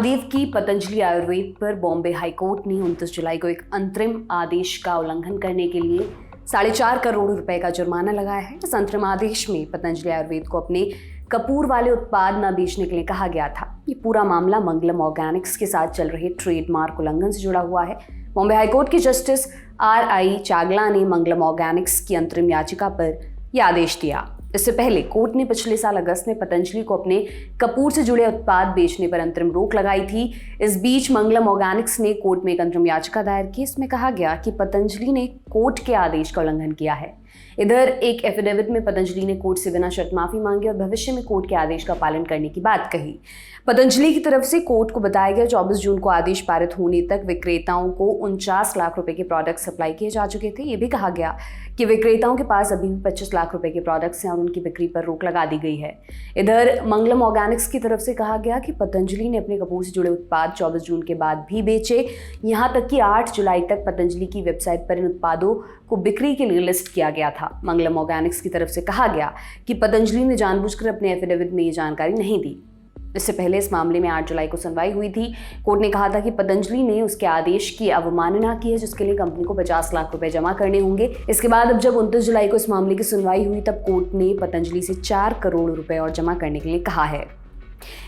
रामदेव की पतंजलि आयुर्वेद पर बॉम्बे हाईकोर्ट ने 29 जुलाई को एक अंतरिम आदेश का उल्लंघन करने के लिए 4.5 करोड़ रुपए का जुर्माना लगाया है। इस अंतरिम आदेश में पतंजलि आयुर्वेद को अपने कपूर वाले उत्पाद न बेचने के लिए कहा गया था। ये पूरा मामला मंगलम ऑर्गेनिक्स के साथ चल रहे ट्रेडमार्क उल्लंघन से जुड़ा हुआ है। बॉम्बे हाईकोर्ट के जस्टिस RI चागला ने मंगलम ऑर्गेनिक्स की अंतरिम याचिका पर यह आदेश दिया। इससे पहले कोर्ट ने पिछले साल अगस्त में पतंजलि को अपने कपूर से जुड़े उत्पाद बेचने पर अंतरिम रोक लगाई थी। इस बीच मंगलम ऑर्गेनिक्स ने कोर्ट में एक अंतरिम याचिका दायर की। इसमें कहा गया कि पतंजलि ने कोर्ट के आदेश का उल्लंघन किया है। इधर एक एफिडेविट में पतंजलि ने कोर्ट से बिना शर्त माफी मांगी और भविष्य में कोर्ट के आदेश का पालन करने की बात कही। पतंजलि की तरफ से कोर्ट को बताया गया 24 जून को आदेश पारित होने तक विक्रेताओं को 49 लाख रुपए के प्रोडक्ट सप्लाई किए जा चुके थे। ये भी कहा गया कि विक्रेताओं के पास अभी भी 25 लाख रुपए के प्रोडक्ट्स हैं और उनकी बिक्री पर रोक लगा दी गई है। इधर मंगलम ऑर्गेनिक्स की तरफ से कहा गया कि पतंजलि ने अपने कपूर से जुड़े उत्पाद 24 जून के बाद भी बेचे। यहाँ तक कि 8 जुलाई तक पतंजलि की वेबसाइट पर इन उत्पादों को बिक्री के लिए लिस्ट किया गया था। मंगलम ऑर्गेनिक्स की तरफ से कहा गया कि पतंजलि ने जानबूझकर अपने एफिडेविट में ये जानकारी नहीं दी। इससे पहले इस मामले में 8 जुलाई को सुनवाई हुई थी। कोर्ट ने कहा था कि पतंजलि ने उसके आदेश की अवमानना की है, जिसके लिए कंपनी को 50 लाख रुपए जमा करने होंगे। इसके बाद अब जब 29 जुलाई को इस मामले की सुनवाई हुई तब कोर्ट ने पतंजलि से 4 करोड़ रुपए और जमा करने के लिए कहा है।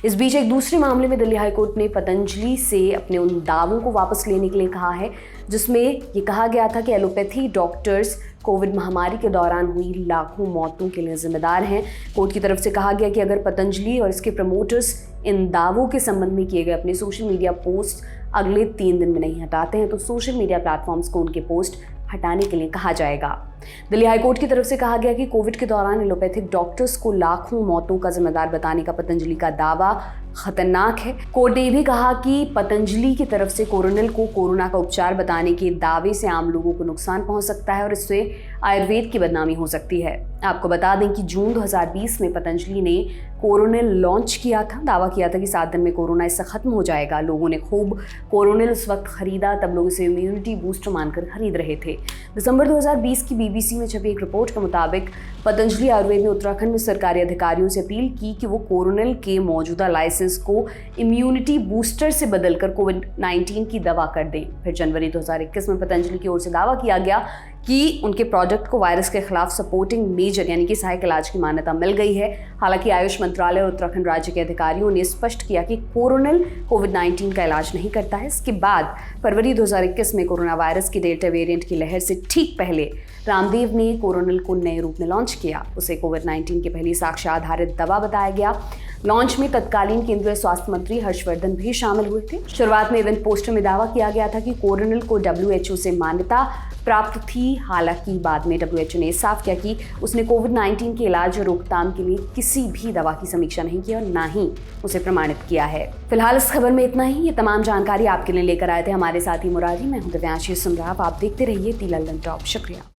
इस बीच एक दूसरे मामले में दिल्ली हाईकोर्ट ने पतंजलि से अपने उन दावों को वापस लेने के लिए कहा है जिसमें ये कहा गया था कि एलोपैथी डॉक्टर्स कोविड महामारी के दौरान हुई लाखों मौतों के लिए जिम्मेदार हैं। कोर्ट की तरफ से कहा गया कि अगर पतंजलि और इसके प्रमोटर्स इन दावों के संबंध में किए गए अपने सोशल मीडिया पोस्ट अगले 3 दिन में नहीं हटाते हैं तो सोशल मीडिया प्लेटफॉर्म्स को उनके पोस्ट हटाने के लिए कहा जाएगा। दिल्ली हाईकोर्ट की तरफ से कहा गया कि कोविड के दौरान एलोपैथिक डॉक्टर्स को लाखों मौतों का जिम्मेदार बताने का पतंजलि का दावा खतरनाक है। कोर्ट ने भी कहा कि पतंजलि की तरफ से कोरोनिल को कोरोना का उपचार बताने के दावे से आम लोगों को नुकसान पहुंच सकता है और इससे आयुर्वेद की बदनामी हो सकती है। आपको बता दें कि जून 2020 में पतंजलि ने कोरोनिल लॉन्च किया था। दावा किया था कि 7 दिन में कोरोना इससे खत्म हो जाएगा। लोगों ने खूब कोरोनिल उस वक्त खरीदा, तब लोग इसे इम्यूनिटी बूस्टर मानकर खरीद रहे थे। दिसंबर 2020 की BBC में छपी एक रिपोर्ट के मुताबिक पतंजलि आयुर्वेद ने उत्तराखंड में सरकारी अधिकारियों से अपील की कि वो कोरोनिल के मौजूदा लाइसेंस को इम्यूनिटी बूस्टर से बदलकर कोविड-19 की दवा कर दें। फिर जनवरी 2021 में पतंजलि की ओर से दावा किया गया कि उनके प्रोडक्ट को वायरस के खिलाफ सपोर्टिंग मेजर यानी कि सहायक इलाज की मान्यता मिल गई है। हालांकि आयुष मंत्रालय और उत्तराखंड राज्य के अधिकारियों ने स्पष्ट किया कि कोरोनिल कोविड-19 का इलाज नहीं करता है। इसके बाद फरवरी 2021 में कोरोना वायरस की डेल्टा वेरिएंट की लहर से ठीक पहले रामदेव ने कोरोनिल को नए रूप में लॉन्च किया। उसे कोविड-19 की पहली साक्ष्य आधारित दवा बताया गया। लॉन्च में तत्कालीन केंद्रीय स्वास्थ्य मंत्री हर्षवर्धन भी शामिल हुए थे। शुरुआत में इवेंट पोस्टर में दावा किया गया था कि कोरोनिल को WHO से मान्यता प्राप्त थी। हालांकि बाद में WHO ने साफ किया कि उसने कोविड-19 के इलाज और रोकथाम के लिए किसी भी दवा की समीक्षा नहीं की और ना ही उसे प्रमाणित किया है। फिलहाल इस खबर में इतना ही। ये तमाम जानकारी आपके लिए लेकर आए थे हमारे साथी मुरारी। मैं हूं दिव्यांशी सुमराव। आप देखते रहिए दी लंदन टॉप। शुक्रिया।